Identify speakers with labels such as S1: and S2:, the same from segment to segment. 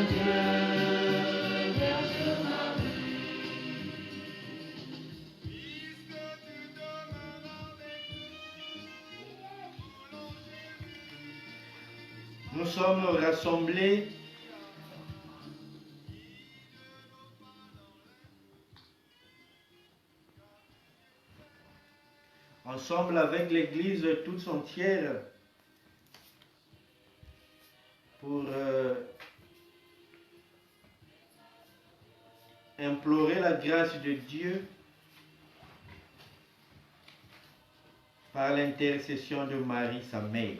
S1: Dieu, berce ma vie.
S2: Nous sommes rassemblés ensemble avec l'Église toute entière pour implorer la grâce de Dieu par l'intercession de Marie, sa mère.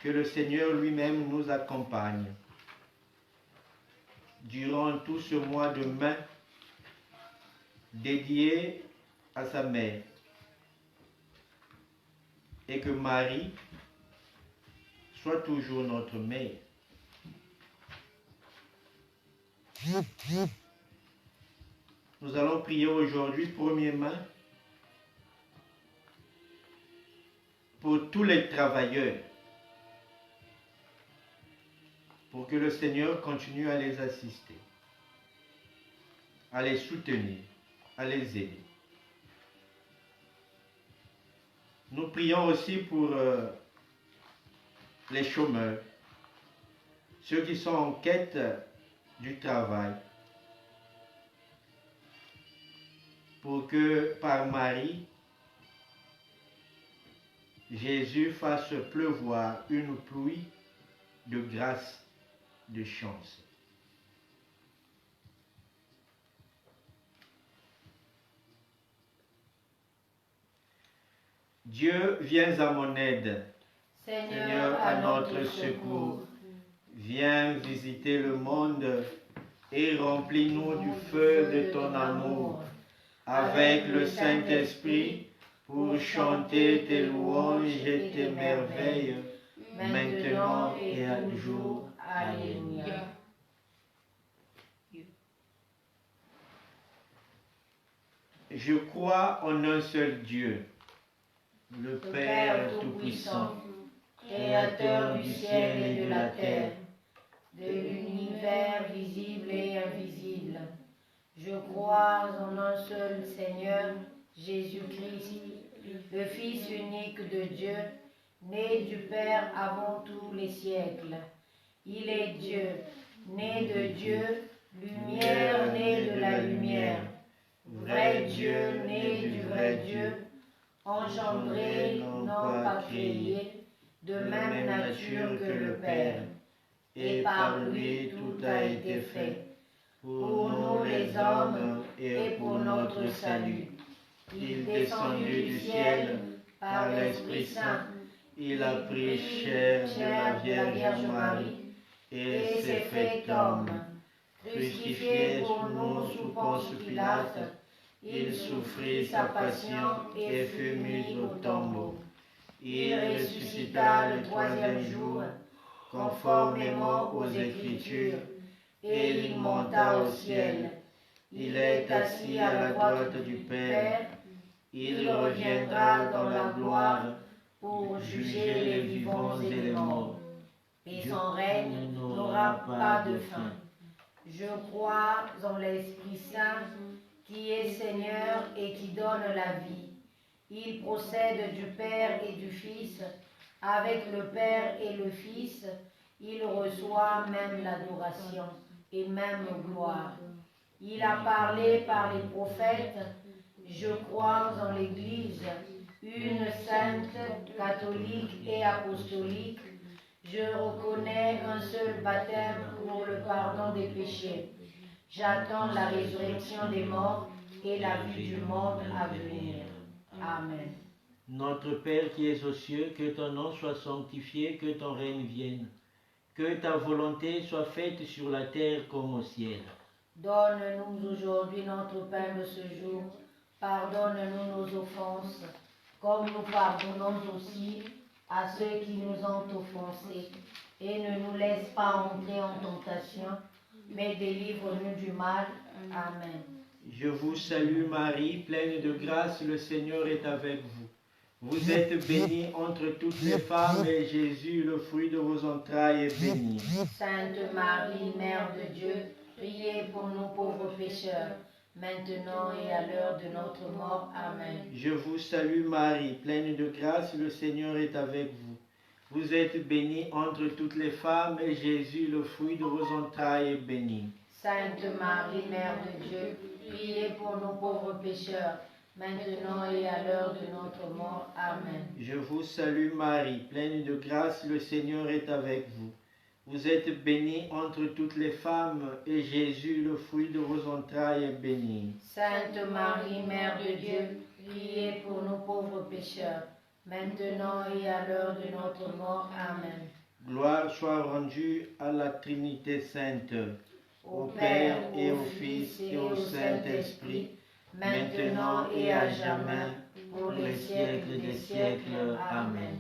S2: Que le Seigneur lui-même nous accompagne durant tout ce mois de mai dédié à sa mère, et que Marie soit toujours notre mère. Nous allons prier aujourd'hui, premièrement, pour tous les travailleurs, pour que le Seigneur continue à les assister, à les soutenir, à les aider. Nous prions aussi pour les chômeurs, ceux qui sont en quête du travail, pour que par Marie, Jésus fasse pleuvoir une pluie de grâce, de chance. Dieu, viens à mon aide. Seigneur, à notre secours. Viens visiter le monde et remplis-nous du feu de ton amour, avec le Saint-Esprit, pour chanter tes louanges et tes merveilles, maintenant et à toujours. Alléluia. Je crois en un seul Dieu, le Père Tout-Puissant, Créateur du ciel et de la terre, de l'univers visible et invisible. Je crois en un seul Seigneur, Jésus-Christ, le Fils unique de Dieu, né du Père avant tous les siècles. Il est Dieu, né de Dieu, lumière née de la lumière, vrai Dieu né du vrai Dieu, engendré, non pas créé, de même nature que le Père. Et par lui tout a été fait, pour nous les hommes et pour notre salut. Il descendu du ciel par l'Esprit Saint, il a pris chair de la Vierge Marie et s'est fait homme. Crucifié pour nous sous Ponce Pilate, il souffrit sa passion et fut mis au tombeau. Il ressuscita le troisième jour, conformément aux Écritures, et il monta au ciel. Il est assis à la droite du Père. Il reviendra dans la gloire pour juger les vivants et les morts. Et son règne n'aura pas de fin. Je crois en l'Esprit Saint, qui est Seigneur et qui donne la vie. Il procède du Père et du Fils. Avec le Père et le Fils, il reçoit même l'adoration et même gloire. Il a parlé par les prophètes. Je crois en l'Église, une sainte, catholique et apostolique. Je reconnais un seul baptême pour le pardon des péchés. J'attends la résurrection des morts et la vie du monde à venir. Amen.
S3: Notre Père qui es aux cieux, que ton nom soit sanctifié, que ton règne vienne. Que ta volonté soit faite sur la terre comme au ciel.
S1: Donne-nous aujourd'hui notre pain de ce jour. Pardonne-nous nos offenses, comme nous pardonnons aussi à ceux qui nous ont offensés. Et ne nous laisse pas entrer en tentation, mais délivre-nous du mal. Amen.
S2: Je vous salue Marie, pleine de grâce, le Seigneur est avec vous.
S3: Vous êtes bénie entre toutes les femmes et Jésus, le fruit de vos entrailles, est béni.
S1: Sainte Marie, Mère de Dieu, priez pour nous pauvres pécheurs, maintenant et à l'heure de notre mort. Amen.
S3: Je vous salue Marie, pleine de grâce, le Seigneur est avec vous. Vous êtes bénie entre toutes les femmes et Jésus, le fruit de vos entrailles, est béni.
S1: Sainte Marie, Mère de Dieu, priez pour nous pauvres pécheurs, maintenant et à l'heure de notre mort. Amen.
S3: Je vous salue Marie, pleine de grâce, le Seigneur est avec vous. Vous êtes bénie entre toutes les femmes et Jésus, le fruit de vos entrailles, est béni.
S1: Sainte Marie, Mère de Dieu, priez pour nous pauvres pécheurs, maintenant et à l'heure de notre mort. Amen.
S3: Gloire soit rendue à la Trinité sainte,
S1: Au Père et au Fils et au Saint-Esprit, maintenant et à jamais, pour les siècles des siècles. Amen.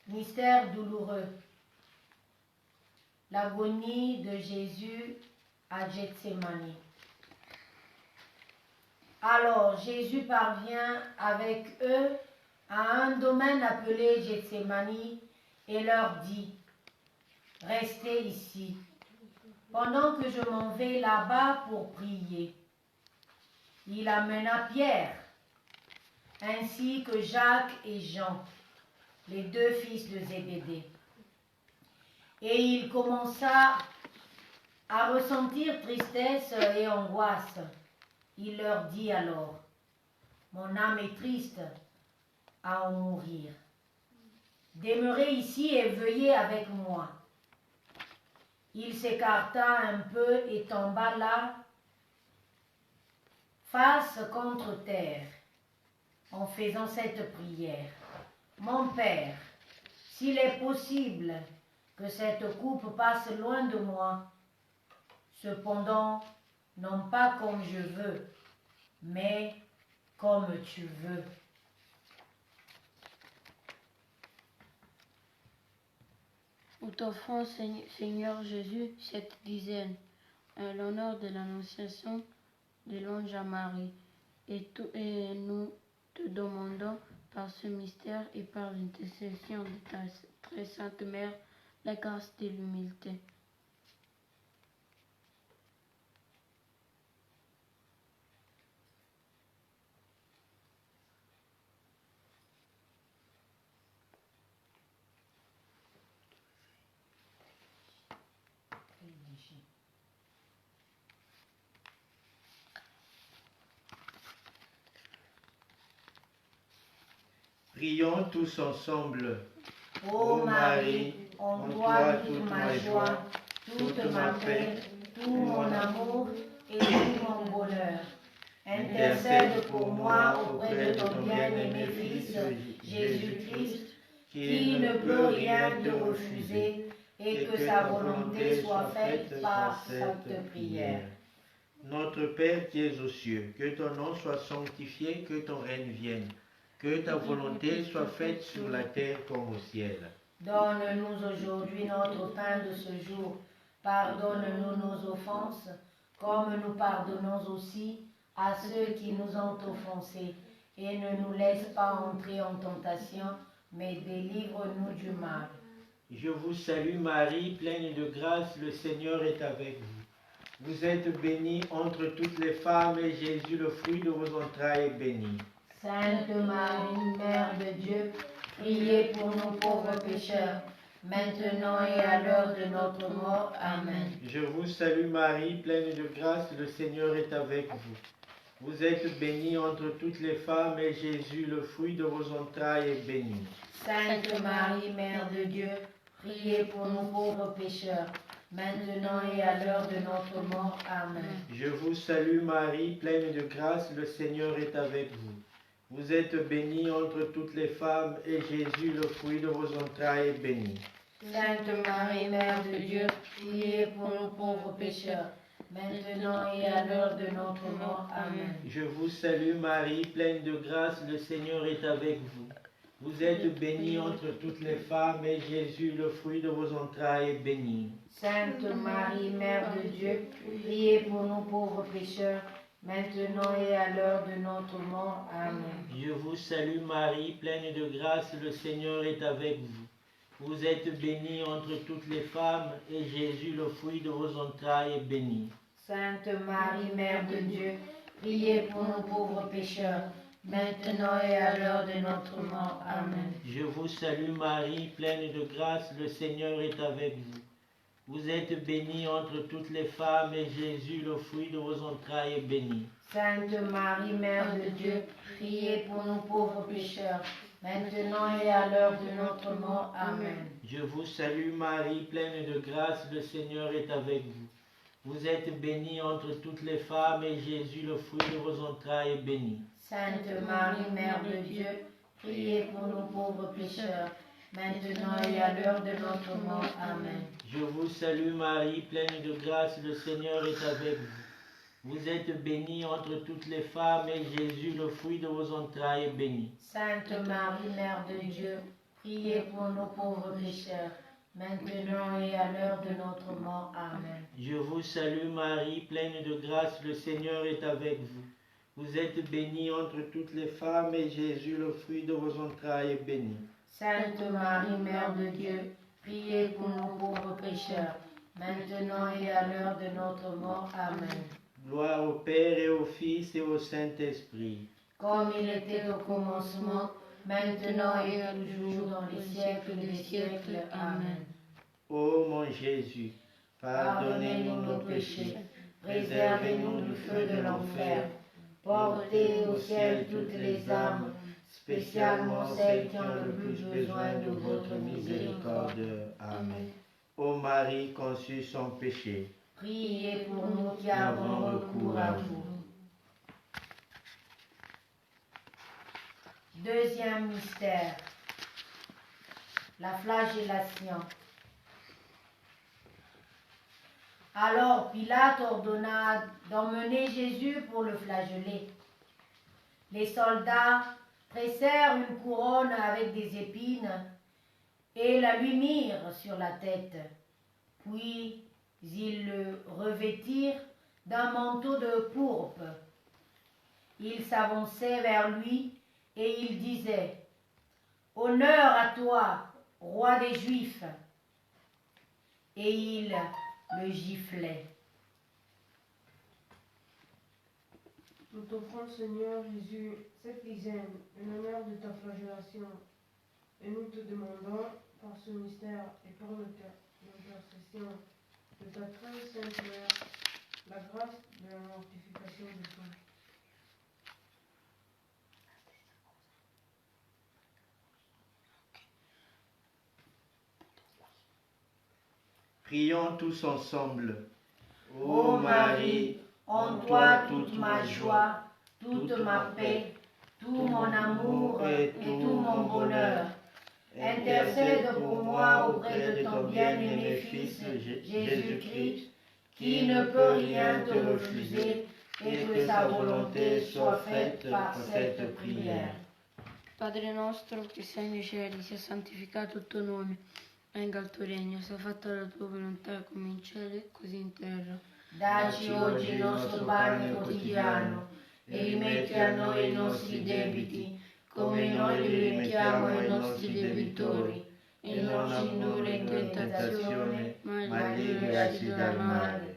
S1: Mystère douloureux. L'agonie de Jésus à Gethsémani. Alors Jésus parvient avec eux à un domaine appelé Gethsémani et leur dit: Restez ici, pendant que je m'en vais là-bas pour prier. Il amena Pierre, ainsi que Jacques et Jean, les deux fils de Zébédée. Et il commença à ressentir tristesse et angoisse. Il leur dit alors: Mon âme est triste à en mourir. Demeurez ici et veillez avec moi. Il s'écarta un peu et tomba là, face contre terre, en faisant cette prière: Mon Père, s'il est possible que cette coupe passe loin de moi, cependant, non pas comme je veux, mais comme tu veux.
S4: Nous t'offrons, Seigneur Jésus, cette dizaine, à l'honneur de l'annonciation de l'ange à Marie, et nous te demandons par ce mystère et par l'intercession de ta très sainte Mère, la grâce de l'humilité.
S3: Prions tous ensemble.
S1: Ô Marie, en toi toute ma joie, toute ma paix, tout mon amour et tout mon bonheur. Intercède pour moi auprès de ton bien-aimé Fils, Jésus-Christ, qui ne peut rien te refuser, et que sa volonté soit faite par cette prière.
S3: Notre Père qui es aux cieux, que ton nom soit sanctifié, que ton règne vienne. Que ta volonté soit faite sur la terre comme au ciel.
S1: Donne-nous aujourd'hui notre pain de ce jour. Pardonne-nous nos offenses, comme nous pardonnons aussi à ceux qui nous ont offensés. et ne nous laisse pas entrer en tentation, mais délivre-nous du mal.
S3: Je vous salue Marie, pleine de grâce, le Seigneur est avec vous. Vous êtes bénie entre toutes les femmes et Jésus, le fruit de vos entrailles, est béni.
S1: Sainte Marie, Mère de Dieu, priez pour nous pauvres pécheurs, maintenant et à l'heure de notre mort. Amen.
S3: Je vous salue Marie, pleine de grâce, le Seigneur est avec vous. Vous êtes bénie entre toutes les femmes et Jésus, le fruit de vos entrailles, est béni.
S1: Sainte Marie, Mère de Dieu, priez pour nous pauvres pécheurs, maintenant et à l'heure de notre mort. Amen.
S3: Je vous salue Marie, pleine de grâce, le Seigneur est avec vous. Vous êtes bénie entre toutes les femmes et Jésus, le fruit de vos entrailles, est béni.
S1: Sainte Marie, Mère de Dieu, priez pour nous pauvres pécheurs, maintenant et à l'heure de notre mort. Amen.
S3: Je vous salue Marie, pleine de grâce, le Seigneur est avec vous. Vous êtes bénie entre toutes les femmes et Jésus, le fruit de vos entrailles, est béni.
S1: Sainte Marie, Mère de Dieu, priez pour nous pauvres pécheurs, maintenant et à l'heure de notre mort. Amen.
S3: Je vous salue Marie, pleine de grâce, le Seigneur est avec vous. Vous êtes bénie entre toutes les femmes et Jésus, le fruit de vos entrailles, est béni.
S1: Sainte Marie, Mère de Dieu, priez pour nous pauvres pécheurs, maintenant et à l'heure de notre mort. Amen.
S3: Je vous salue Marie, pleine de grâce, le Seigneur est avec vous. Vous êtes bénie entre toutes les femmes et Jésus, le fruit de vos entrailles, est béni.
S1: Sainte Marie, Mère de Dieu, priez pour nous pauvres pécheurs, maintenant et à l'heure de notre mort. Amen.
S3: Je vous salue Marie, pleine de grâce, le Seigneur est avec vous. Vous êtes bénie entre toutes les femmes et Jésus, le fruit de vos entrailles, est béni.
S1: Sainte Marie, Mère de Dieu, priez pour nous pauvres pécheurs, maintenant et à l'heure de notre mort. Amen.
S3: Je vous salue Marie, pleine de grâce, le Seigneur est avec vous. Vous êtes bénie entre toutes les femmes et Jésus, le fruit de vos entrailles, est béni.
S1: Sainte Marie, Mère de Dieu, priez pour nos pauvres pécheurs, maintenant et à l'heure de notre mort. Amen.
S3: Je vous salue Marie, pleine de grâce, le Seigneur est avec vous. Vous êtes bénie entre toutes les femmes et Jésus, le fruit de vos entrailles, est béni.
S1: Sainte Marie, Mère de Dieu, priez pour nos pauvres pécheurs, maintenant et à l'heure de notre mort. Amen.
S3: Gloire au Père et au Fils et au Saint-Esprit.
S1: Comme il était au commencement, maintenant et toujours dans les siècles des siècles. Amen.
S3: Ô mon Jésus,
S1: Pardonnez-nous nos péchés, préservez-nous du feu de l'enfer, portez au ciel toutes les âmes, spécialement celles qui ont le plus besoin de votre miséricorde.
S3: Amen. Ô Marie conçue sans péché,
S1: priez pour nous qui avons recours à vous. Deuxième mystère, la flagellation. Alors Pilate ordonna d'emmener Jésus pour le flageller. Les soldats tressèrent une couronne avec des épines et la lui mirent sur la tête. Puis ils le revêtirent d'un manteau de pourpre. Ils s'avançaient vers lui et ils disaient « Honneur à toi, roi des Juifs !» Et ils le giflaient.
S5: Nous t'offrons, Seigneur Jésus, cette dizaine en honneur de ta flagellation, et nous te demandons, par ce mystère et par l'intercession de ta très sainte mère, la grâce de la mortification de toi.
S3: prions tous ensemble.
S1: Ô Marie, en toi toute ma joie, toute ma paix, tout mon amour et tout mon bonheur. Intercède pour moi auprès de ton bien-aimé Fils Jésus-Christ, qui ne peut rien te refuser, et que sa volonté soit faite par cette prière.
S4: Padre nostro che sei nei cieli, sia santificato il tuo nome, venga il tuo regno, sia fatta la tua volontà come in cielo e così in terra.
S1: Dacci oggi il nostro pane quotidiano
S2: e rimetti a noi i nostri debiti, come noi li rimettiamo ai nostri debitori, e non ci indurre in tentazione, ma liberaci dal male.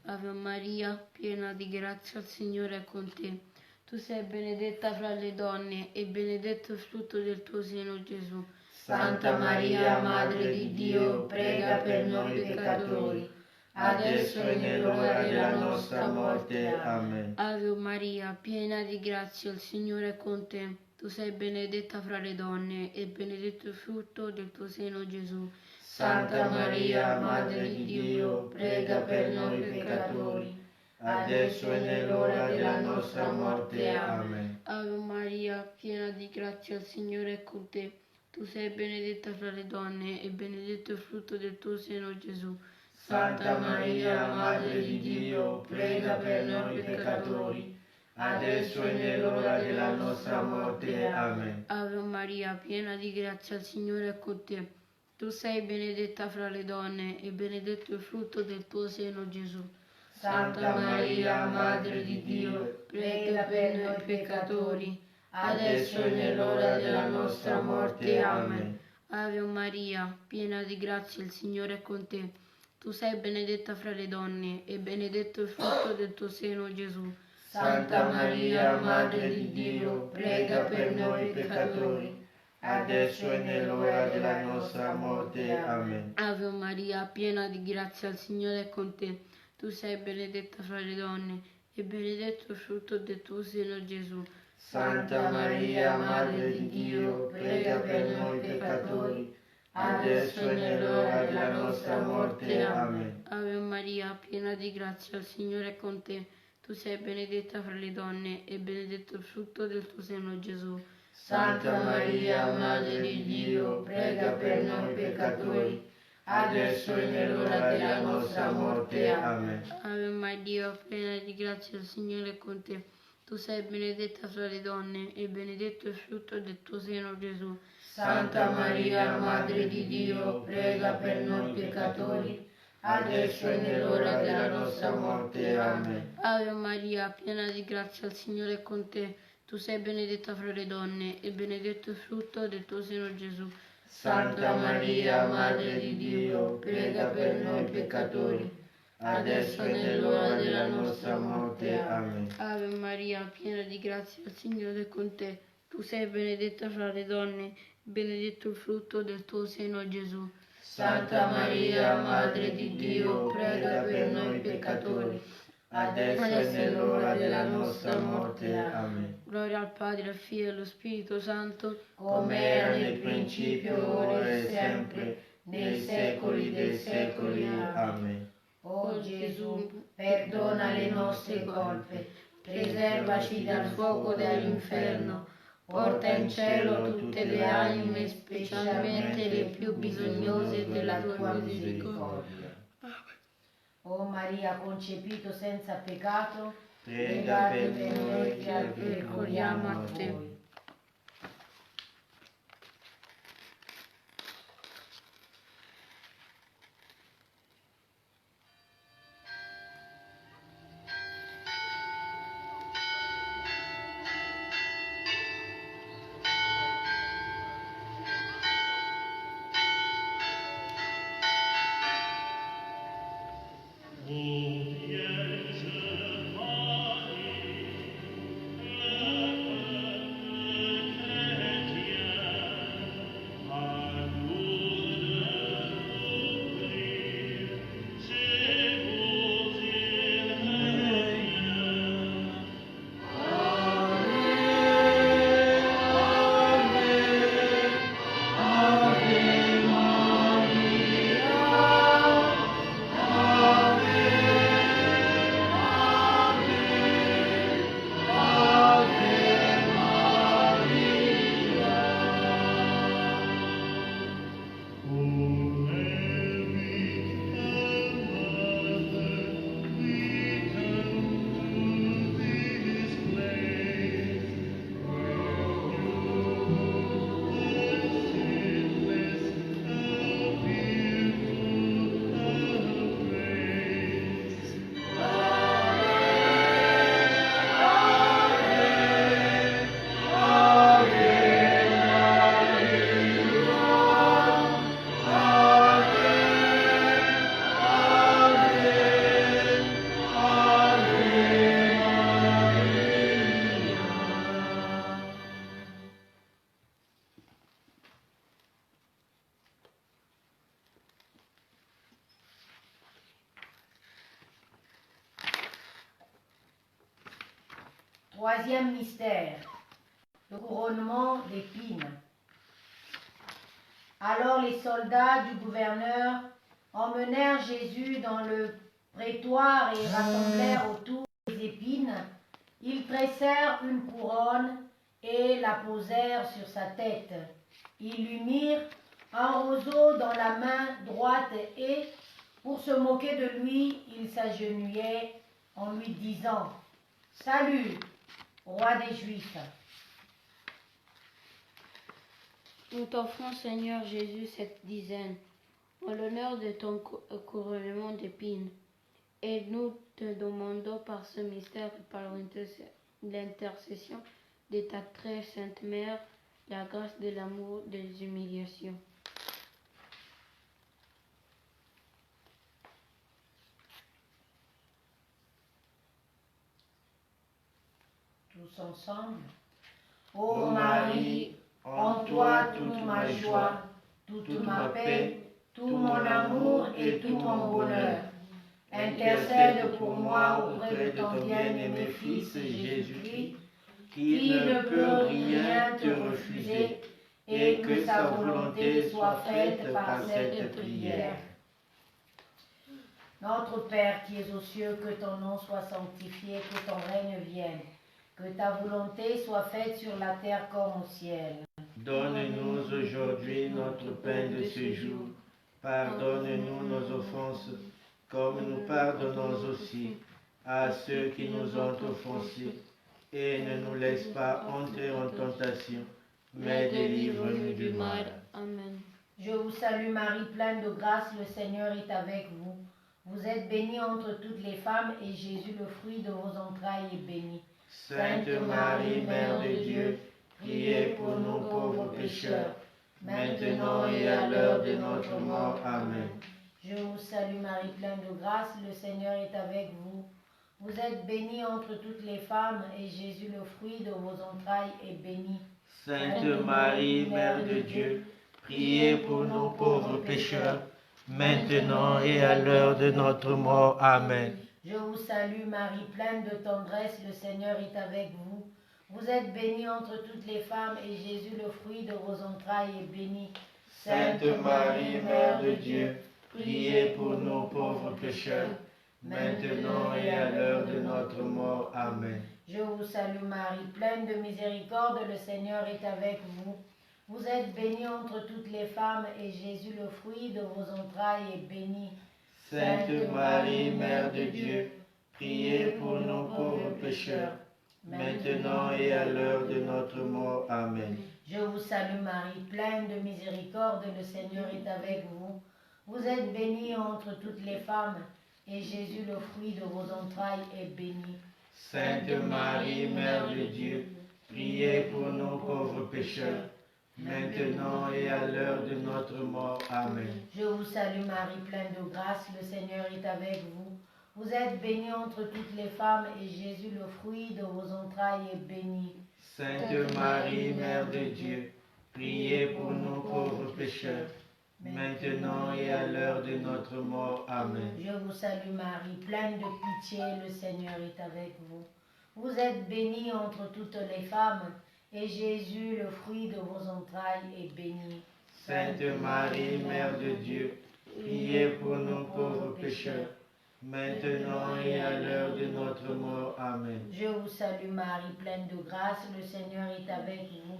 S4: Ave Maria, piena di grazia, il Signore è con te. Tu sei benedetta fra le donne e benedetto il frutto del tuo seno, Gesù.
S2: Santa Maria, Madre di Dio, prega per noi peccatori, adesso e nell'ora della nostra morte. Amen.
S4: Ave Maria, piena di grazia, il Signore è con te. Tu sei benedetta fra le donne e benedetto il frutto del tuo seno, Gesù.
S2: Santa Maria, Madre di Dio, prega per noi peccatori, adesso e nell'ora della nostra morte. Amen.
S4: Ave Maria, piena di grazia, il Signore è con te. Tu sei benedetta fra le donne e benedetto il frutto del tuo seno, Gesù.
S2: Santa Maria, Madre di Dio, prega per noi peccatori, adesso e nell'ora della nostra morte. Amen.
S4: Ave Maria, piena di grazia, il Signore è con te. Tu sei benedetta fra le donne e benedetto il frutto del tuo seno, Gesù.
S2: Santa Maria, Madre di Dio, prega per noi peccatori, adesso e nell'ora della nostra morte. Amen.
S4: Ave Maria, piena di grazia, il Signore è con te. Tu sei benedetta fra le donne e benedetto il frutto del tuo seno, Gesù.
S2: Santa Maria, Madre di Dio, prega per noi peccatori, adesso e nell'ora della nostra morte. Amen.
S4: Ave Maria, piena di grazia, il Signore è con te. Tu sei benedetta fra le donne e benedetto il frutto del tuo seno, Gesù.
S2: Santa Maria, Madre di Dio, prega per noi peccatori, adesso e nell'ora della nostra morte. Amen.
S4: Ave Maria, piena di grazia, il Signore è con te. Tu sei benedetta fra le donne e benedetto il frutto del tuo seno, Gesù.
S2: Santa Maria, Madre di Dio, prega per noi peccatori, adesso e nell'ora della nostra morte. Amen.
S4: Ave Maria, piena di grazia, il Signore è con te. Tu sei benedetta fra le donne e benedetto il frutto del tuo seno, Gesù.
S2: Santa Maria, Madre di Dio, prega per noi peccatori, adesso e nell'ora della nostra morte. Amen.
S4: Ave Maria, piena di grazia, il Signore è con te. Tu sei benedetta fra le donne e benedetto il frutto del tuo seno, Gesù.
S2: Santa Maria, Madre di Dio, prega per noi peccatori, adesso e nell'ora della nostra morte. Amen.
S4: Ave Maria, piena di grazia, il Signore è con te. Tu sei benedetta fra le donne, benedetto il frutto del tuo seno, Gesù.
S2: Santa Maria, Madre di Dio, prega per noi peccatori, adesso e nell'ora della nostra morte. Amen.
S4: Gloria al Padre, al Figlio e allo Spirito Santo,
S2: come era nel principio, ora e sempre, nei secoli dei secoli. Amen.
S1: O Gesù, perdona le nostre colpe, preservaci dal fuoco dell'inferno, porta in cielo tutte le anime, specialmente le più bisognose della tua misericordia. O Maria, concepito senza peccato,
S2: Prega per noi che
S1: ricorriamo a te. Troisième mystère, le couronnement d'épines. Alors les soldats du gouverneur emmenèrent Jésus dans le prétoire et rassemblèrent autour des épines. Ils tressèrent une couronne et la posèrent sur sa tête. Ils lui mirent un roseau dans la main droite et, pour se moquer de lui, ils s'agenouillaient en lui disant « Salut, roi des Juifs !»
S4: Nous t'offrons, Seigneur Jésus, cette dizaine, en l'honneur de ton couronnement d'épines. Et nous te demandons par ce mystère et par l'intercession de ta très sainte mère, la grâce de l'amour, des humiliations.
S1: Tous ensemble. Ô Marie, en toi toute ma joie, toute ma paix, tout mon amour et tout mon bonheur. Intercède pour moi auprès de ton bien-aimé Fils Jésus-Christ, qui ne peut rien te refuser, et que sa volonté soit faite par cette prière. Notre Père qui es aux cieux, que ton nom soit sanctifié, que ton règne vienne, que ta volonté soit faite sur la terre comme au ciel.
S3: Donne-nous aujourd'hui notre pain de ce jour. Pardonne-nous nos offenses, comme nous pardonnons aussi à ceux qui nous ont offensés. Et ne nous laisse pas entrer en tentation, mais délivre-nous du mal.
S4: Amen.
S1: Je vous salue Marie, pleine de grâce, le Seigneur est avec vous. Vous êtes bénie entre toutes les femmes, et Jésus, le fruit de vos entrailles, est béni.
S3: Sainte Marie, Mère de Dieu, priez pour nous pauvres pécheurs, maintenant et à l'heure de notre mort. Amen.
S1: Je vous salue Marie, pleine de grâce, le Seigneur est avec vous. Vous êtes bénie entre toutes les femmes, et Jésus, le fruit de vos entrailles, est béni.
S3: Sainte Marie, Mère de Dieu, priez pour nous pauvres pécheurs, maintenant et à l'heure de notre mort. Amen.
S1: Je vous salue Marie, pleine de tendresse, le Seigneur est avec vous. Vous êtes bénie entre toutes les femmes, et Jésus, le fruit de vos entrailles, est béni.
S3: Sainte Marie, Mère de Dieu, priez pour nous pauvres pécheurs, maintenant et à l'heure de notre mort. Amen.
S1: Je vous salue Marie, pleine de miséricorde, le Seigneur est avec vous. Vous êtes bénie entre toutes les femmes, et Jésus, le fruit de vos entrailles, est béni.
S3: Sainte Marie, Mère de Dieu, priez pour nous pauvres pécheurs, maintenant et à l'heure de notre mort. Amen.
S1: Je vous salue Marie, pleine de miséricorde, le Seigneur est avec vous. Vous êtes bénie entre toutes les femmes, et Jésus, le fruit de vos entrailles, est béni.
S3: Sainte Marie, Mère de Dieu, priez pour nous pauvres pécheurs, maintenant et à l'heure de notre mort. Amen.
S1: Je vous salue Marie, pleine de grâce, le Seigneur est avec vous. Vous êtes bénie entre toutes les femmes, et Jésus, le fruit de vos entrailles, est béni.
S3: Sainte Marie, Mère de Dieu, priez pour nous pauvres pécheurs, maintenant et à l'heure de notre mort. Amen.
S1: Je vous salue Marie, pleine de pitié, le Seigneur est avec vous. Vous êtes bénie entre toutes les femmes, et Jésus, le fruit de vos entrailles, est béni.
S3: Sainte Marie, Mère de Dieu, priez pour nous pauvres pécheurs, maintenant et à l'heure de notre mort. Amen.
S1: Je vous salue Marie, pleine de grâce, le Seigneur est avec vous.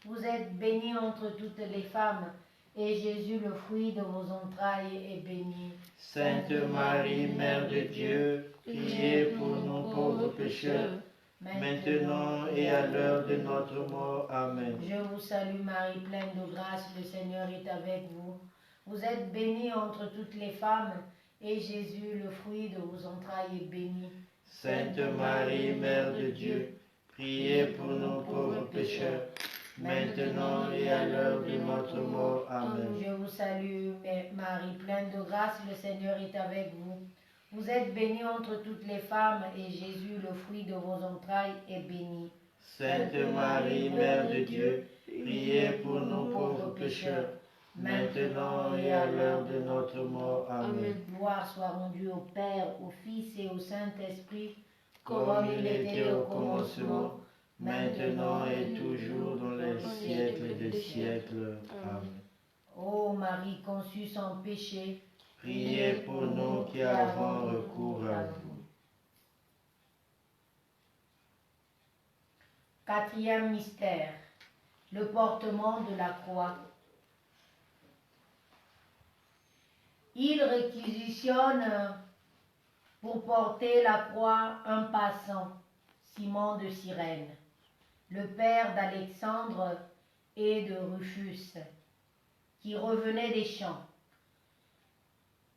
S1: Vous êtes bénie entre toutes les femmes, et Jésus, le fruit de vos entrailles, est béni.
S3: Sainte Marie, Mère de Dieu, priez pour nous pauvres pécheurs, maintenant et à l'heure de notre mort. Amen.
S1: Je vous salue Marie, pleine de grâce, le Seigneur est avec vous. Vous êtes bénie entre toutes les femmes, et Jésus, le fruit de vos entrailles, est béni.
S3: Sainte Marie, Mère de Dieu, priez pour nous pauvres pécheurs, maintenant et à l'heure de notre mort. Amen.
S1: Je vous salue Marie, pleine de grâce, le Seigneur est avec vous. Vous êtes bénie entre toutes les femmes, et Jésus, le fruit de vos entrailles, est béni.
S3: Sainte Marie, Mère de Dieu, priez pour nous pauvres pécheurs, maintenant et à l'heure de notre mort. Amen.
S1: Gloire soit rendue au Père, au Fils et au Saint-Esprit, comme il était au commencement,
S2: maintenant et toujours dans les siècles des siècles. Amen.
S1: Ô Marie conçue sans péché,
S2: Priez pour nous qui avons recours à vous.
S1: Quatrième mystère, le portement de la croix. Il réquisitionne pour porter la croix un passant, Simon de Cyrène, le père d'Alexandre et de Rufus, qui revenaient des champs.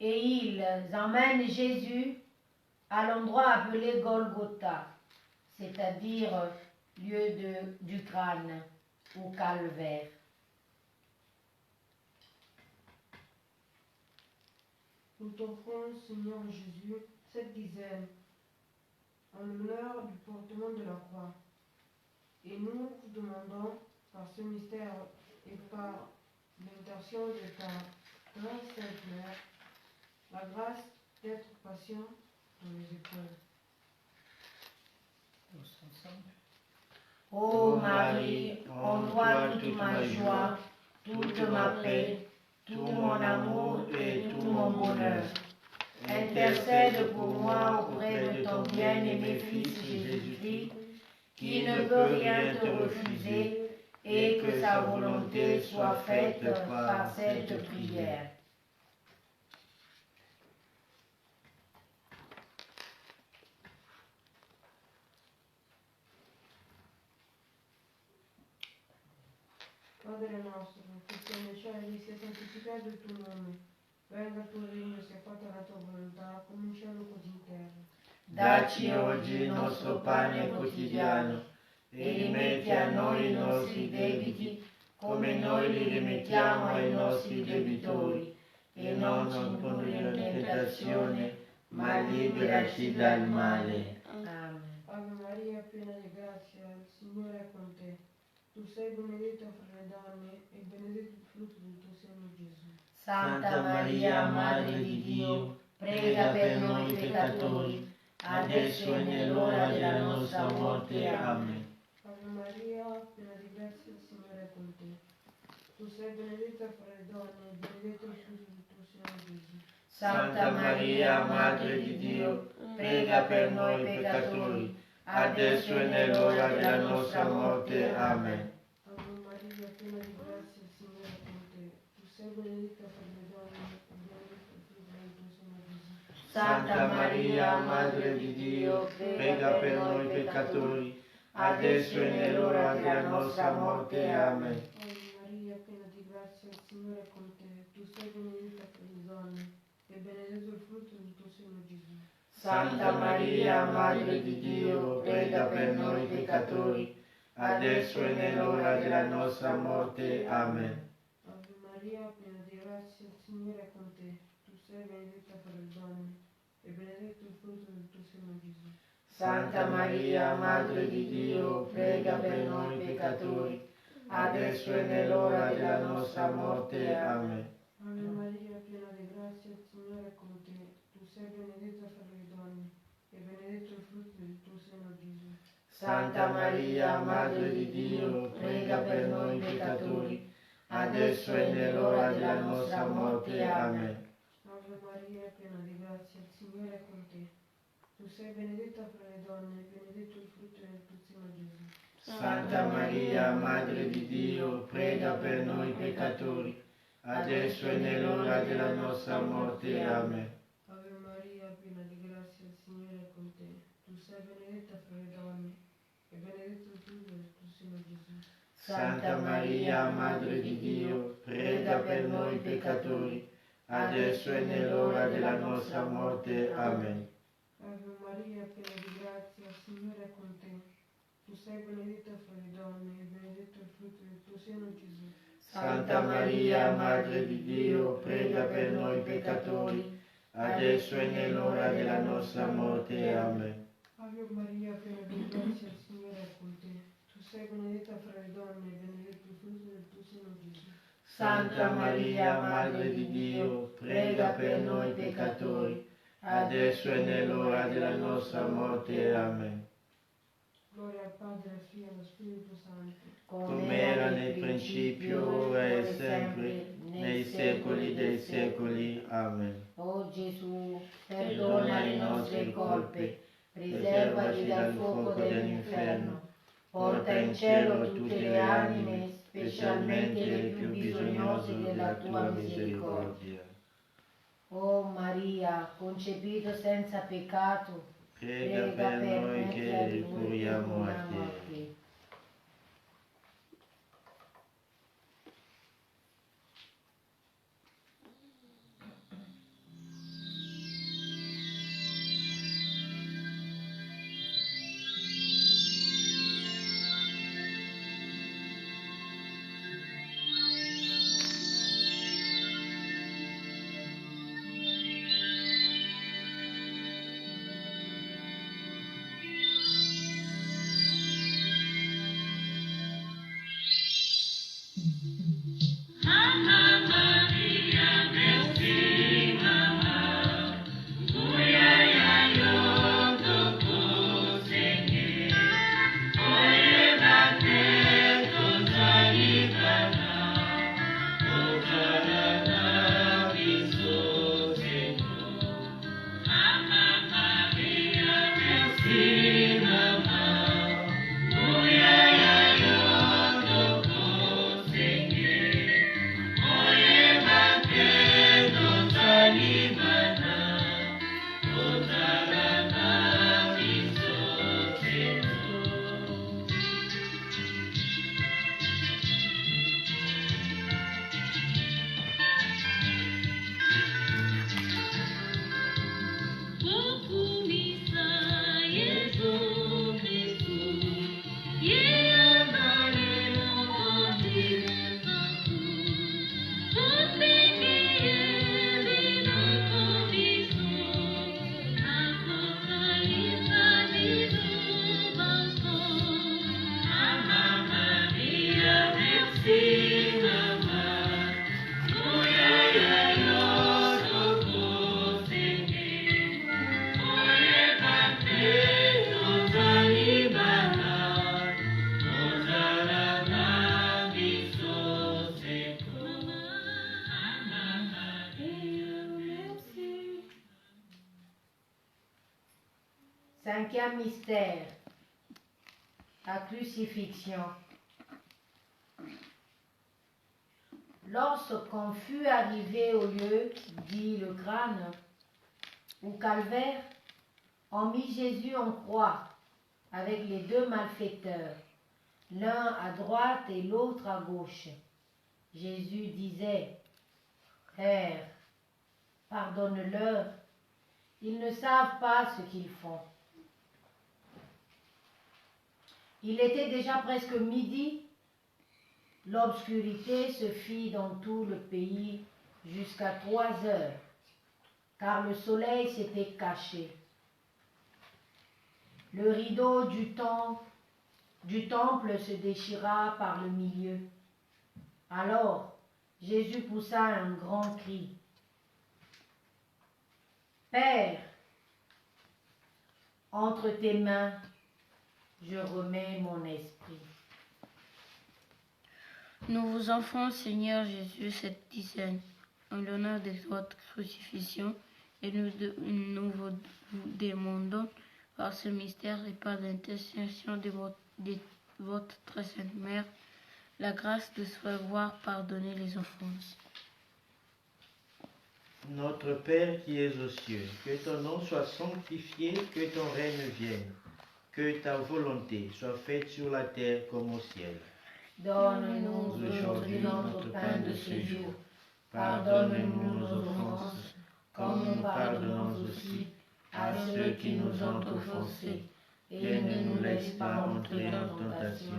S1: Et ils emmènent Jésus à l'endroit appelé Golgotha, c'est-à-dire lieu du crâne ou calvaire.
S5: Nous t'offrons, Seigneur Jésus, cette dizaine en l'honneur du portement de la croix. Et nous vous demandons, par ce mystère et par l'intention de ta grâce Sainte Mère, la grâce d'être patient dans les épreuves.
S1: Ô Marie, en toi toute ma joie, toute ma paix, tout mon amour et tout mon bonheur. Intercède pour moi auprès de ton bien-aimé Fils Jésus-Christ, qui ne peut rien te refuser, et que sa volonté soit faite par cette prière.
S5: Padre nostro, che sei nei cieli, sia santificato il tuo nome. Venga il tuo regno, sia fatta la tua volontà, come in cielo così in terra.
S2: Dacci oggi il nostro pane quotidiano e rimetti a noi i nostri debiti, come noi li rimettiamo ai nostri debitori, e non ci indurre in tentazione, ma liberaci dal male.
S1: Amen.
S5: Ave Maria, piena di grazia, il Signore è con te. Tu sei benedetta fra le donne e benedetto il frutto del tuo seno, Gesù.
S1: Santa Maria, Madre di Dio, prega per noi peccatori, adesso e nell'ora della nostra morte. Amen.
S5: Ave Maria, piena di grazia, il Signore è con te. Tu sei benedetta fra le donne e benedetto il frutto del tuo seno, Gesù.
S1: Santa Maria, Madre di Dio, prega per noi peccatori, adesso e nell'ora della nostra morte. Amen.
S5: Ave Maria, piena di grazia, il Signore è con te. Tu sei benedetta fra le donne e benedetto il frutto del tuo seno, Gesù.
S1: Santa Maria, Madre di Dio, prega per noi peccatori, adesso e nell'ora della nostra morte. Amen.
S5: Ave Maria, piena di grazia, il Signore è con te. Tu sei benedetta fra le donne e benedetto il frutto del tuo seno, Gesù.
S1: Santa Maria, Madre di Dio, prega per noi peccatori, adesso e nell'ora della nostra morte. Amen.
S5: Ave Maria, piena di grazia, il Signore è con te. Tu sei benedetta fra le donne e benedetto il frutto del tuo seno, Gesù.
S1: Santa Maria, Madre di Dio, prega per noi peccatori, adesso e nell'ora della nostra morte. Amen.
S5: Ave Maria, piena di grazia, il Signore è con te. Tu sei benedetta fra le donne e benedetto il frutto del tuo seno, Gesù.
S1: Santa Maria, Madre di Dio, prega per noi peccatori, adesso e nell'ora della nostra morte. Amen.
S5: Ave Maria, piena di grazia, il Signore è con te. Tu sei benedetta fra le donne e benedetto il frutto del tuo seno, Gesù.
S2: Santa Maria, Madre di Dio, prega per noi peccatori, adesso e nell'ora della nostra morte. Amen.
S5: Ave Maria, piena di grazia, il Signore è con te. Tu sei benedetta fra le donne e benedetto il frutto del tuo seno, Gesù.
S2: Santa Maria, Madre di Dio, prega per noi peccatori, adesso e nell'ora della nostra morte. Amen.
S5: Ave Maria, piena di grazia, il Signore è con te. Tu sei benedetta fra le donne e benedetto il frutto del tuo seno, Gesù.
S2: Santa Maria, Madre di Dio, prega per noi peccatori, adesso e nell'ora della nostra morte. Amen.
S5: Ave Maria, piena di grazia, il Signore è con te. Tu sei benedetta fra le donne e benedetto il frutto del tuo seno, Gesù.
S2: Santa Maria, Madre di Dio, prega per noi peccatori,
S3: adesso e nell'ora della nostra morte. Amen.
S5: Gloria al Padre, al Figlio e allo Spirito Santo.
S3: Come era nel principio, ora e sempre, nei secoli dei secoli. Amen.
S1: O Gesù, perdona le nostre colpe, preservaci dal fuoco dell'inferno, porta in cielo tutte le anime, specialmente le più bisognose della tua misericordia. O Maria, concepita senza peccato,
S3: Prega per noi che ricorriamo a te.
S1: Cinquième mystère, la crucifixion. Lorsqu'on fut arrivé au lieu, dit le crâne, au calvaire, on mit Jésus en croix avec les deux malfaiteurs, l'un à droite et l'autre à gauche. Jésus disait, « Père, pardonne-leur, ils ne savent pas ce qu'ils font. » Il était déjà presque midi. L'obscurité se fit dans tout le pays jusqu'à 3 heures, car le soleil s'était caché. Le rideau du temple se déchira par le milieu. Alors Jésus poussa un grand cri. « Père, entre tes mains, je remets mon esprit. »
S4: Nous vous offrons, Seigneur Jésus, cette dizaine, en l'honneur de votre crucifixion, et nous vous demandons, par ce mystère et par l'intercession de votre très sainte Mère, la grâce de se faire voir pardonner les offenses.
S3: Notre Père qui es aux cieux, que ton nom soit sanctifié, que ton règne vienne, que ta volonté soit faite sur la terre comme au ciel.
S1: Donne-nous aujourd'hui notre pain de ce jour. Pardonne-nous nos offenses, comme nous pardonnons aussi à ceux qui nous ont offensés. Et ne nous laisse pas entrer en tentation,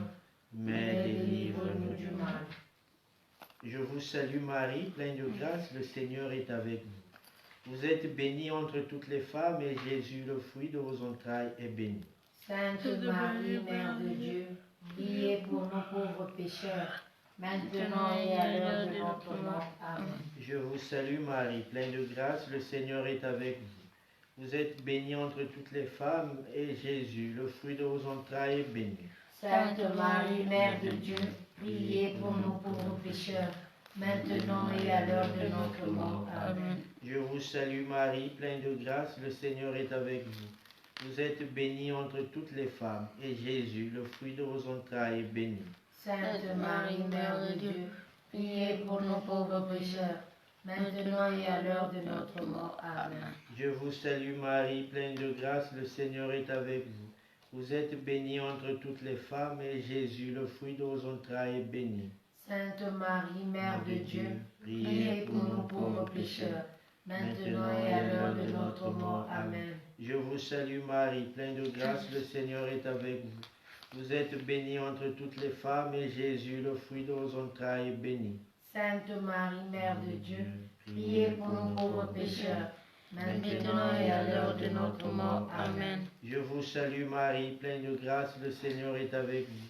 S1: mais délivre-nous du mal.
S3: Je vous salue Marie, pleine de grâce, le Seigneur est avec vous. Vous êtes bénie entre toutes les femmes, et Jésus, le fruit de vos entrailles, est béni.
S1: Sainte Marie, Mère de Dieu, priez pour nos pauvres pécheurs, maintenant et à l'heure de notre mort. Amen.
S3: Je vous salue Marie, pleine de grâce, le Seigneur est avec vous. Vous êtes bénie entre toutes les femmes, et Jésus, le fruit de vos entrailles, est béni.
S1: Sainte Marie, Mère de Dieu, priez pour nous pauvres pécheurs, maintenant et à l'heure de notre mort. Amen.
S3: Je vous salue Marie, pleine de grâce, le Seigneur est avec vous. Vous êtes bénie entre toutes les femmes, et Jésus, le fruit de vos entrailles, est béni.
S1: Sainte Marie, Mère de Dieu, priez pour nos pauvres pécheurs, maintenant et à l'heure de notre mort. Amen.
S3: Je vous salue Marie, pleine de grâce, le Seigneur est avec vous. Vous êtes bénie entre toutes les femmes, et Jésus, le fruit de vos entrailles, est béni.
S1: Sainte Marie, Mère de Dieu, priez pour nos pauvres pécheurs, maintenant et à l'heure de notre mort. Amen.
S3: Je vous salue Marie, pleine de grâce, le Seigneur est avec vous. Vous êtes bénie entre toutes les femmes, et Jésus, le fruit de vos entrailles, est béni.
S1: Sainte Marie, Mère de Dieu, priez pour nos pauvres pécheurs, maintenant et à l'heure de notre mort. Amen.
S3: Je vous salue Marie, pleine de grâce, le Seigneur est avec vous.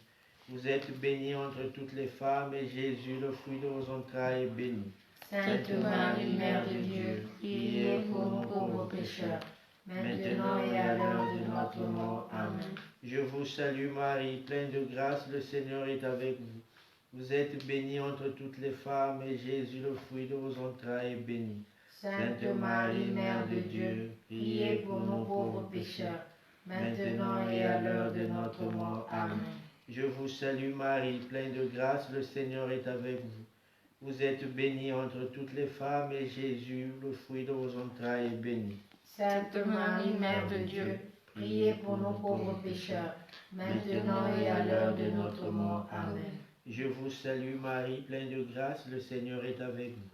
S3: Vous êtes bénie entre toutes les femmes, et Jésus, le fruit de vos entrailles, est béni.
S1: Sainte Marie, Mère de Dieu, priez pour nos pauvres pécheurs, maintenant et à l'heure de notre mort. Amen.
S3: Je vous salue Marie, pleine de grâce, le Seigneur est avec vous. Vous êtes bénie entre toutes les femmes, et Jésus, le fruit de vos entrailles, est béni.
S1: Sainte Marie, Mère de Dieu, priez pour nos pauvres pécheurs, maintenant et à l'heure de notre mort. Amen.
S3: Je vous salue Marie, pleine de grâce, le Seigneur est avec vous. Vous êtes bénie entre toutes les femmes, et Jésus, le fruit de vos entrailles, est béni.
S1: Sainte Marie, Mère de Dieu, priez pour nos pauvres pécheurs, maintenant et à l'heure de notre mort. Amen.
S3: Je vous salue Marie, pleine de grâce, le Seigneur est avec vous.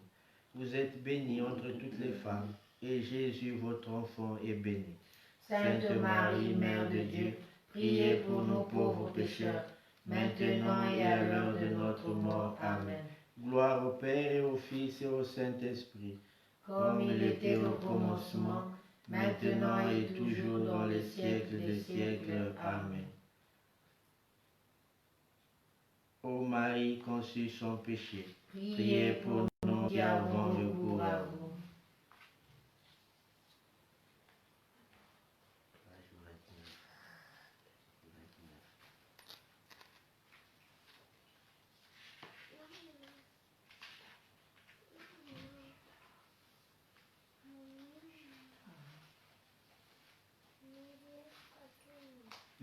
S3: Vous êtes bénie entre toutes les femmes, et Jésus, votre enfant, est béni.
S1: Sainte Marie, Mère de Dieu, priez pour nos pauvres pécheurs, maintenant et à l'heure de notre mort. Amen.
S3: Gloire au Père et au Fils et au Saint-Esprit,
S1: comme il était au commencement, maintenant et toujours dans les siècles des siècles. Amen.
S3: Ô Marie conçue sans péché,
S1: Priez pour nous qui avons recours à vous.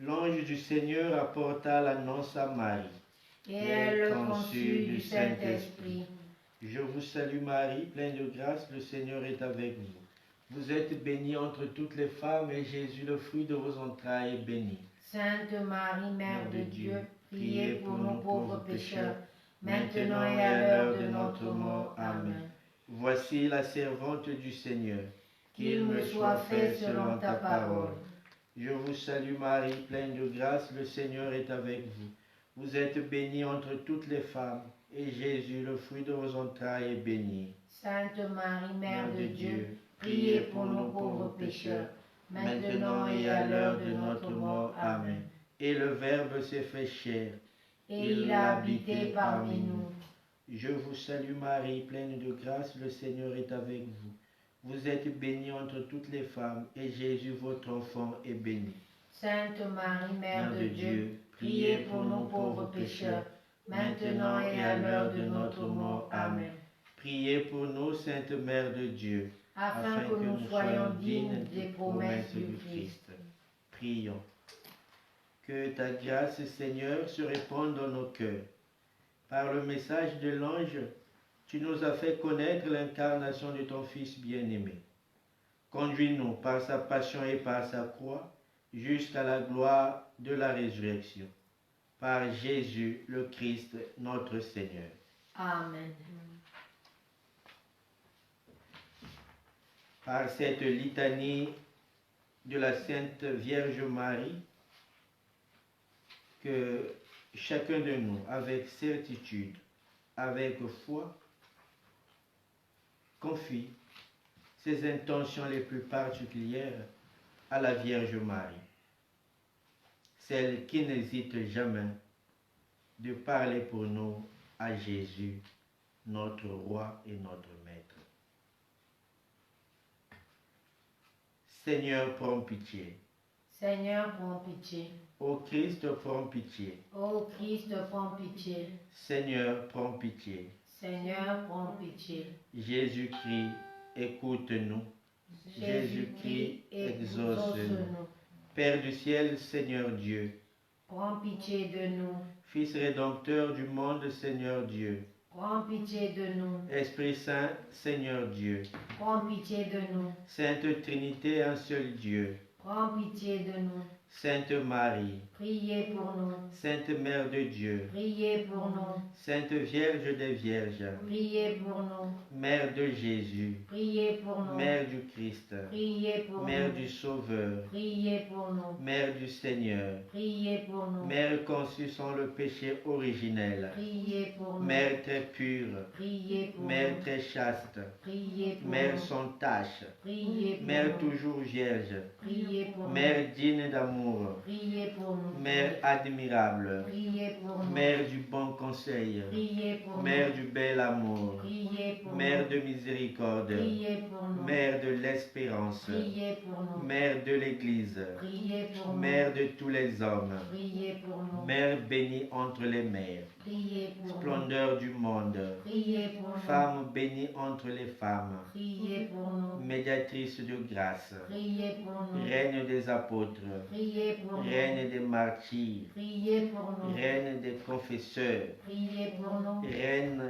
S3: L'ange du Seigneur apporta l'annonce à Marie.
S1: Et elle conçut du Saint-Esprit.
S3: Je vous salue Marie, pleine de grâce, le Seigneur est avec vous. Vous êtes bénie entre toutes les femmes, et Jésus, le fruit de vos entrailles, est béni.
S1: Sainte Marie, Mère de Dieu, priez pour nos pauvres pécheurs, maintenant et à l'heure de notre mort. Amen.
S3: Voici la servante du Seigneur.
S1: Qu'il me soit fait selon ta parole.
S3: Je vous salue Marie, pleine de grâce, le Seigneur est avec vous. Vous êtes bénie entre toutes les femmes, et Jésus, le fruit de vos entrailles, est béni.
S1: Sainte Marie, Mère de Dieu, priez pour nos pauvres pécheurs, maintenant et à l'heure de notre mort. Amen.
S3: Et le Verbe s'est fait chair.
S1: Et il a habité parmi nous.
S3: Je vous salue Marie, pleine de grâce, le Seigneur est avec vous. Vous êtes bénie entre toutes les femmes, et Jésus, votre enfant, est béni.
S1: Sainte Marie, Mère de Dieu, priez pour nos pauvres pécheurs, maintenant et à l'heure de notre mort. Amen.
S3: Priez pour nous, Sainte Mère de Dieu,
S1: afin que nous soyons dignes des promesses du Christ.
S3: Prions. Que ta grâce, Seigneur, se répande dans nos cœurs. Par le message de l'ange, tu nous as fait connaître l'incarnation de ton Fils bien-aimé. Conduis-nous par sa passion et par sa croix jusqu'à la gloire de la résurrection. Par Jésus le Christ, notre Seigneur.
S1: Amen.
S3: Par cette litanie de la Sainte Vierge Marie, que chacun de nous, avec certitude, avec foi, confie ses intentions les plus particulières à la Vierge Marie, celle qui n'hésite jamais de parler pour nous à Jésus, notre roi et notre maître.
S2: Seigneur, prends pitié.
S1: Seigneur, prends pitié.
S2: Ô Christ, prends pitié.
S1: Ô Christ, prends pitié.
S2: Seigneur, prends pitié.
S1: Seigneur, prends pitié.
S2: Jésus-Christ, écoute-nous. Jésus-Christ, exauce-nous. Père du ciel, Seigneur Dieu.
S1: Prends pitié de nous.
S2: Fils rédempteur du monde, Seigneur Dieu.
S1: Prends pitié de nous.
S2: Esprit Saint, Seigneur Dieu.
S1: Prends pitié de nous.
S2: Sainte Trinité, un seul Dieu.
S1: Prends pitié de nous.
S2: Sainte Marie,
S1: Priez pour nous.
S2: Sainte Mère de Dieu.
S1: Priez pour nous.
S2: Sainte Vierge des Vierges.
S1: Priez pour nous.
S2: Mère de Jésus.
S1: Priez pour nous.
S2: Mère du Christ.
S1: Priez pour
S2: Mère
S1: nous.
S2: du Sauveur.
S1: Priez pour nous.
S2: Mère du Seigneur.
S1: Priez pour nous.
S2: Mère conçue sans le péché originel.
S1: Priez pour nous.
S2: Mère très pure.
S1: Priez pour
S2: Mère
S1: nous.
S2: très chaste.
S1: Priez pour
S2: Mère
S1: nous.
S2: sans tache.
S1: Priez pour
S2: Mère
S1: nous.
S2: toujours vierge.
S1: Priez pour nous.
S2: Mère digne d'amour.
S1: Priez pour nous.
S2: Mère admirable.
S1: Priez pour nous.
S2: Mère du bon conseil.
S1: Priez pour nous.
S2: Mère du bel amour.
S1: Priez pour
S2: Mère
S1: nous.
S2: de miséricorde.
S1: Priez pour nous.
S2: Mère de l'espérance.
S1: Priez pour nous.
S2: Mère de l'Église.
S1: Priez pour nous.
S2: Mère de tous les hommes.
S1: Priez pour nous.
S2: Mère bénie entre les mères.
S1: Priez pour nous.
S2: Splendeur du monde.
S1: Priez pour nous.
S2: Femme bénie entre les femmes.
S1: Priez pour nous.
S2: Médiatrice de grâce.
S1: Priez pour nous.
S2: Reine des apôtres.
S1: Priez pour nous.
S2: Reine des martyrs.
S1: Priez pour nous.
S2: Reine des confesseurs.
S1: Priez pour nous.
S2: Reine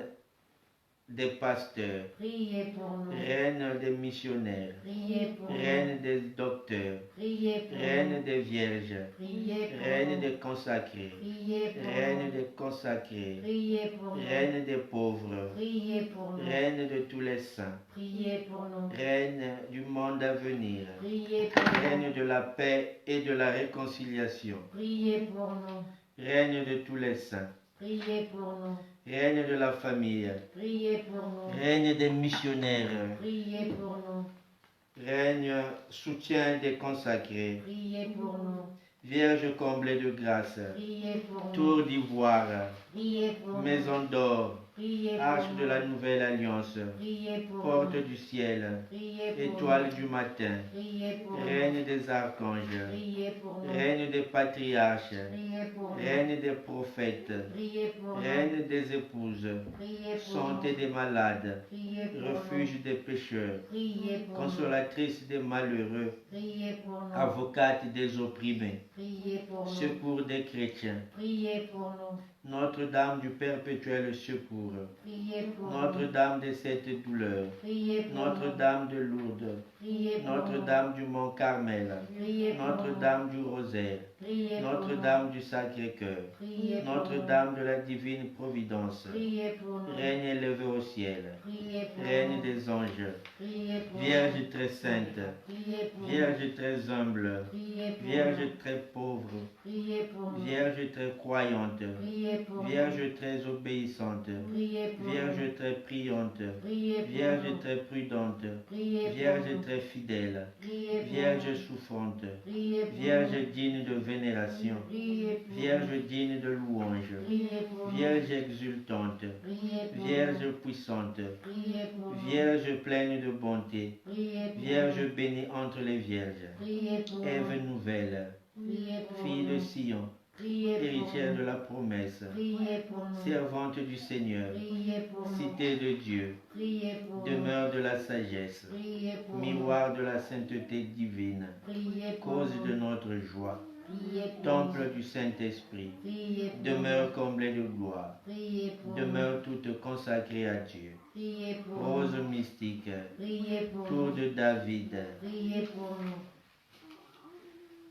S2: des pasteurs.
S1: Priez pour nous.
S2: Reine des missionnaires.
S1: Priez pour nous.
S2: Reine des docteurs.
S1: Priez pour
S2: Reine
S1: nous.
S2: des vierges.
S1: Priez pour
S2: Reine
S1: nous.
S2: des consacrés.
S1: Priez pour
S2: Reine
S1: nous.
S2: des consacrés.
S1: Priez pour nous.
S2: Reine des pauvres.
S1: Priez pour nous.
S2: Reine de tous les saints.
S1: Priez pour nous.
S2: Reine du monde à venir.
S1: Priez pour nous.
S2: Reine de la paix et de la réconciliation.
S1: Priez pour nous.
S2: Reine de tous les saints.
S1: Priez pour nous.
S2: Reine de la famille.
S1: Priez pour nous.
S2: Reine des missionnaires.
S1: Priez pour nous.
S2: Règne, soutien des consacrés.
S1: Priez pour nous.
S2: Vierge comblée de grâce.
S1: Priez pour nous.
S2: Tour d'ivoire.
S1: Priez pour nous.
S2: Maison d'or.
S1: Priez pour
S2: Arche
S1: nous.
S2: de la nouvelle alliance.
S1: Priez pour
S2: Porte
S1: nous.
S2: du ciel.
S1: Priez pour
S2: Étoile
S1: nous.
S2: du matin.
S1: Priez pour
S2: Reine des archanges.
S1: nous. Priez pour nous.
S2: Reine des patriarches.
S1: Priez pour nous.
S2: Reine des prophètes.
S1: Priez pour nous.
S2: Reine des épouses.
S1: Priez pour
S2: Santé
S1: nous.
S2: des malades.
S1: Priez pour
S2: Refuge des pécheurs.
S1: nous. Priez pour nous.
S2: Consolatrice des malheureux.
S1: Priez pour nous.
S2: Avocate des opprimés.
S1: Priez pour nous.
S2: Secours des chrétiens.
S1: Priez pour nous.
S2: Notre-Dame du perpétuel secours.
S1: Priez pour nous.
S2: Notre-Dame des sept douleurs.
S1: Priez pour nous.
S2: Notre-Dame de Lourdes.
S1: Priez pour nous.
S2: Notre-Dame du Mont Carmel.
S1: Priez pour nous.
S2: Notre-Dame du Rosaire.
S1: Priez pour nous.
S2: Notre-Dame du Sacré-Cœur.
S1: Priez pour
S2: Notre-Dame de la Divine Providence.
S1: nous. Priez pour nous.
S2: Reine élevée au ciel.
S1: Priez pour
S2: Reine
S1: nous.
S2: des anges.
S1: Priez pour
S2: Vierge
S1: nous.
S2: très sainte.
S1: Priez pour nous.
S2: Vierge très humble.
S1: Priez pour nous.
S2: Vierge très pauvre.
S1: Priez pour nous.
S2: Vierge très croyante.
S1: Priez pour nous.
S2: Vierge très obéissante.
S1: Priez pour nous.
S2: Vierge très priante.
S1: Priez pour
S2: Vierge
S1: nous.
S2: très prudente.
S1: Priez pour
S2: Vierge
S1: nous.
S2: très fidèle.
S1: Priez pour
S2: Vierge
S1: nous.
S2: souffrante.
S1: Priez pour
S2: Vierge
S1: nous.
S2: digne de vénération.
S1: Priez pour
S2: Vierge
S1: nous.
S2: digne de louange.
S1: Priez pour nous.
S2: Vierge exultante.
S1: Priez pour
S2: Vierge
S1: nous.
S2: puissante.
S1: Priez pour nous.
S2: Vierge pleine de bonté.
S1: Priez pour
S2: Vierge
S1: nous.
S2: bénie entre les vierges.
S1: Priez pour
S2: Ève
S1: nous.
S2: nouvelle.
S1: Priez pour
S2: Fille de
S1: nous.
S2: Sion.
S1: Priez pour
S2: Héritière de
S1: nous.
S2: la promesse.
S1: Priez pour nous.
S2: Servante du Seigneur.
S1: Priez pour nous.
S2: Cité de Dieu.
S1: Priez pour nous.
S2: Demeure de la sagesse.
S1: Priez pour nous.
S2: Miroir de la sainteté divine.
S1: Priez pour
S2: Cause
S1: nous.
S2: de notre joie.
S1: Priez pour
S2: Temple
S1: nous.
S2: du Saint-Esprit.
S1: Priez pour
S2: Demeure comblée de gloire.
S1: nous. Priez pour
S2: Demeure toute consacrée à Dieu.
S1: nous. Priez pour
S2: Rose
S1: nous.
S2: mystique.
S1: Priez pour
S2: Tour
S1: nous.
S2: de David.
S1: Priez pour nous.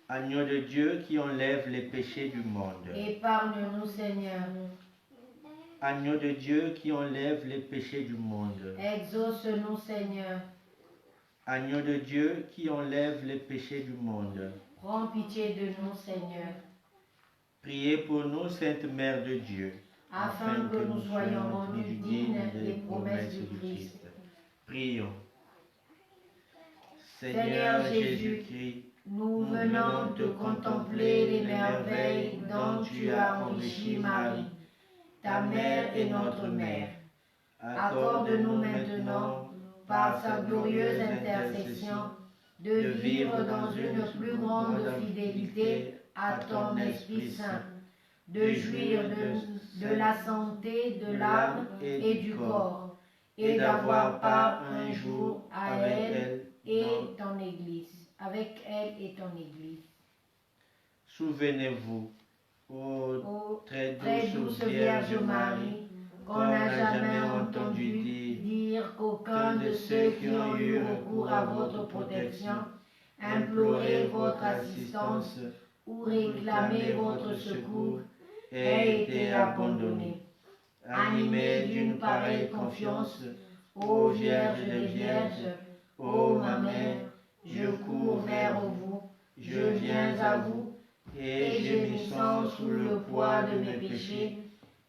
S2: Agneau de Dieu qui enlève les péchés du monde.
S1: Épargne-nous, Seigneur.
S2: Agneau de Dieu qui enlève les péchés du monde.
S1: Exauce-nous, Seigneur.
S2: Agneau de Dieu qui enlève les péchés du monde.
S1: Prends pitié de nous, Seigneur,
S2: Priez pour nous, Sainte Mère de Dieu,
S1: afin que nous soyons rendus dignes des promesses du Christ.
S2: Prions.
S1: Seigneur
S2: Seigneur
S1: Jésus,
S2: Jésus-Christ,
S1: Nous venons de contempler les merveilles dont tu as enrichi Marie, ta mère et notre mère. Accorde-nous maintenant, par sa glorieuse intercession, de vivre dans une plus grande fidélité à ton Esprit Saint, de jouir de la santé de l'âme et du corps, et d'avoir part un jour à elle et ton Église, avec elle et ton Église.
S2: Souvenez-vous, ô très
S1: douce Vierge Marie, qu'on n'a jamais entendu dire qu'aucun de ceux qui ont eu recours à votre protection, implorer votre assistance ou réclamer votre secours, ait été abandonné. Animé d'une pareille confiance, ô Vierge des Vierges, ô ma Mère, je cours vers vous, je viens à vous, et gémissant sous le poids de mes péchés,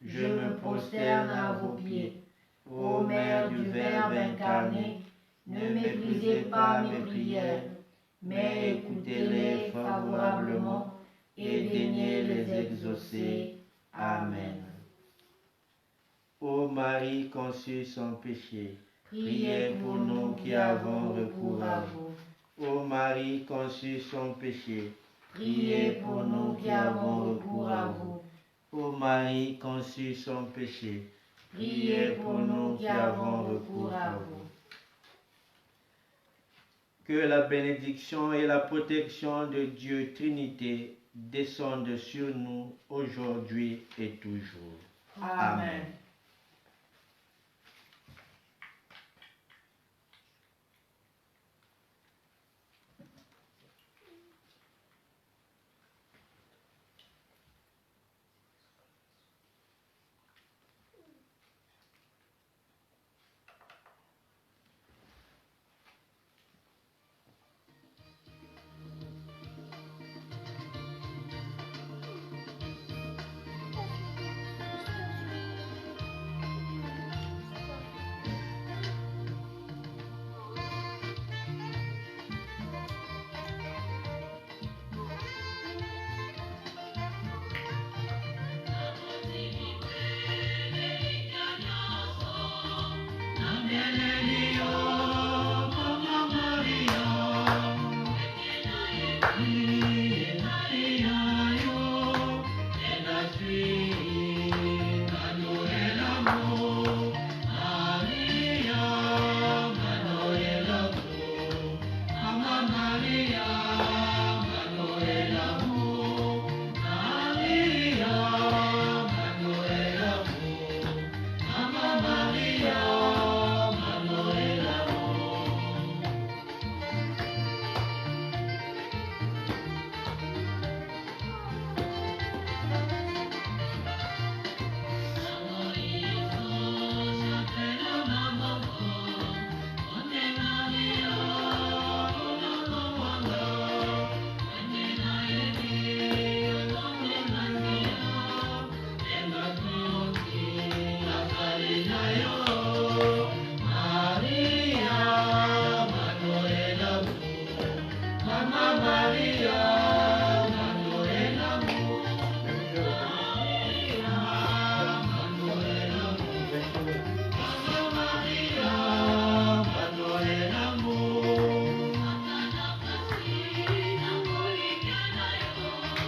S1: je me prosterne à vos pieds. Ô Mère du Verbe incarné, ne méprisez pas mes prières, mais écoutez-les favorablement et daignez les exaucer. Amen.
S2: Ô Marie conçue sans péché,
S1: Priez pour nous qui avons recours à vous.
S2: Ô Marie conçue sans péché,
S1: Priez pour nous qui avons recours à vous.
S2: Ô Marie conçue sans péché,
S1: Priez pour nous qui avons recours à vous.
S2: Que la bénédiction et la protection de Dieu Trinité descendent sur nous aujourd'hui et toujours.
S1: Amen.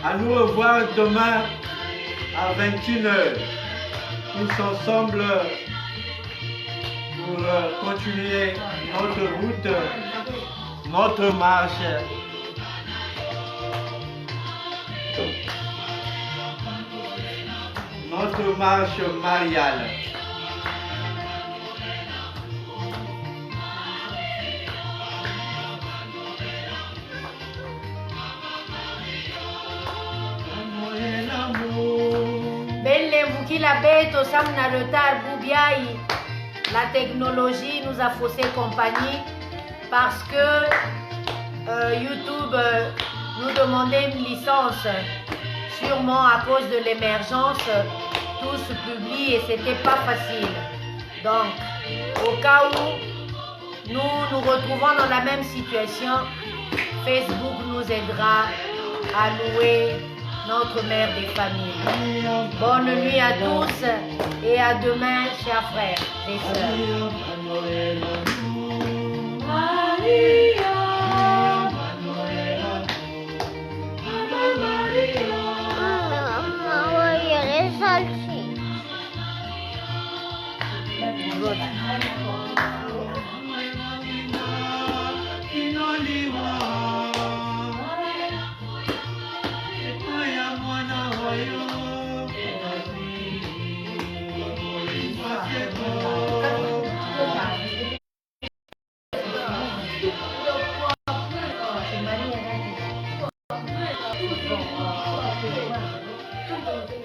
S2: À nous revoir demain à 21h. Tous ensemble pour continuer notre route, notre marche. Notre marche mariale.
S1: La bête au samna retard boubiaï. La technologie nous a faussé compagnie parce que YouTube nous demandait une licence, sûrement à cause de l'émergence, tous publient et c'était pas facile. Donc, au cas où nous nous retrouvons dans la même situation, Facebook nous aidera à louer notre mère des familles. Bonne nuit à tous et à demain, chers frères et sœurs. Maria. C'est Marie, elle a dit.